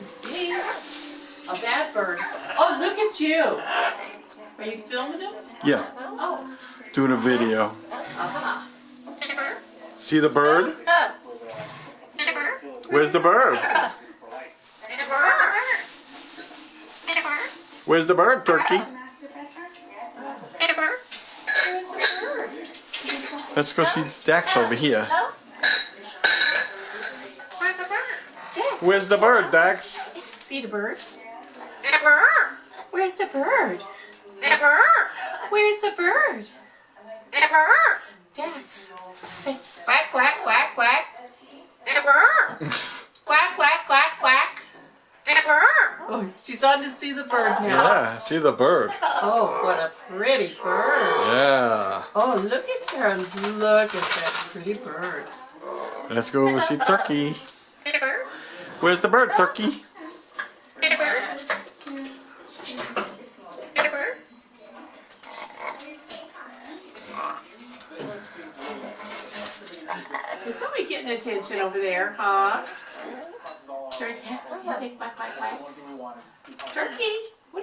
It's me. A bad bird. Oh, look at you. Are you filming him? Yeah, Oh. doing a video. Aha. See the bird? Where's the bird? Where's the bird, Turkey? Where's the bird? Let's go see Dax over here. Dax. Where's the bird, Dax? See the bird? Where's the bird? Where's the bird? Dax. Say quack, quack, quack, quack. Quack, quack, quack, quack. Oh, she's on to see the bird now. Yeah, see the bird. Oh, what a pretty bird. Yeah. Oh, look at her. Look at that pretty bird. Let's go over see Turkey. Where's the bird, Turkey? Is somebody getting attention over there, huh? Turkey, you say quack, quack, quack. Turkey.